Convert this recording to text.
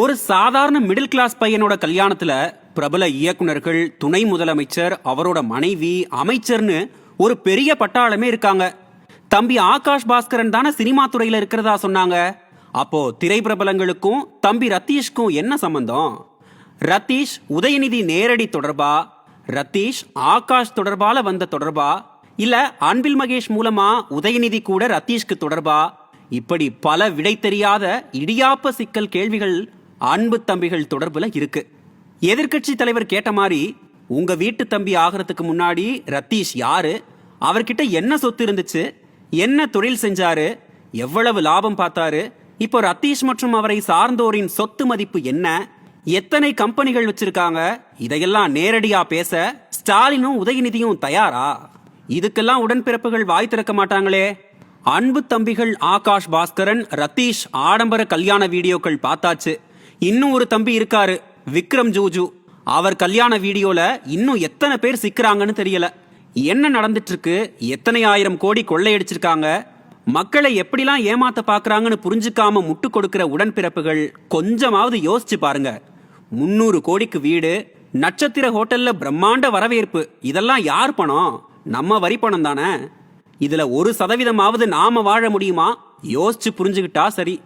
ஒரு சாதாரண middle class பையனோட கல்யாணத்துல பிரபல இயக்குனர்கள், துணை முதலமைச்சர், அவரோட மனைவி, அமைச்சர்னு ஒரு பெரிய பட்டாளமே இருக்காங்க. தம்பி ஆகாஷ் பாஸ்கரன் தானே சினிமா துறையில இருக்கிறதா சொன்னாங்க. அப்போ திரை பிரபலங்களுக்கும் தம்பி ரத்தீஷ்க்கும் என்ன சம்பந்தம்? ரத்தீஷ் உதயநிதி நேரடி தொடர்பா, ரத்தீஷ் ஆகாஷ் தொடர்பால வந்த தொடர்பா, இல்ல அன்பில் மகேஷ் மூலமா உதயநிதி கூட ரத்தீஷ்க்கு தொடர்பா? இப்படி பல விடை தெரியாத இடியாப்ப சிக்கல் கேள்விகள் அன்பு தம்பிகள் தொடர்புல இருக்கு. எதிர்கட்சி தலைவர் கேட்ட மாதிரி, உங்க வீட்டு தம்பி ஆகிறதுக்கு முன்னாடி ரத்தீஷ் யாரு, அவர்கிட்ட என்ன சொத்து இருந்துச்சு, என்ன தொழில் செஞ்சாரு, எவ்வளவு லாபம் பார்த்தாரு, இப்போ ரத்தீஷ் மற்றும் அவரை சார்ந்தோரின் சொத்து மதிப்பு என்ன, எத்தனை கம்பெனிகள் வச்சிருக்காங்க, இதையெல்லாம் நேரடியா பேச ஸ்டாலினும் உதயநிதியும் தயாரா? இதுக்கெல்லாம் உடன்பிறப்புகள் வாய் திறக்க மாட்டாங்களே. அன்பு தம்பிகள் ஆகாஷ் பாஸ்கரன், ரத்தீஷ் ஆடம்பர கல்யாண வீடியோக்கள் பார்த்தாச்சு. இன்னும் ஒரு தம்பி இருக்காரு, விக்ரம் ஜூஜு. அவர் கல்யாண வீடியோல இன்னும் எத்தனை பேர் சிக்கிறாங்கன்னு தெரியல. என்ன நடந்துட்டு இருக்கு, எத்தனை ஆயிரம் கோடி கொள்ளையடிச்சிருக்காங்க, மக்களை எப்படிலாம் ஏமாத்த பாக்குறாங்கன்னு புரிஞ்சுக்காம முட்டு கொடுக்கிற உடன்பிறப்புகள் கொஞ்சமாவது யோசிச்சு பாருங்க. 300 கோடிக்கு வீடு, நட்சத்திர ஹோட்டல்ல பிரம்மாண்ட வரவேற்பு, இதெல்லாம் யார் பணம்? நம்ம வரி பணம் தானே. இதுல 1% நாம வாழ முடியுமா? யோசிச்சு புரிஞ்சுக்கிட்டா சரி.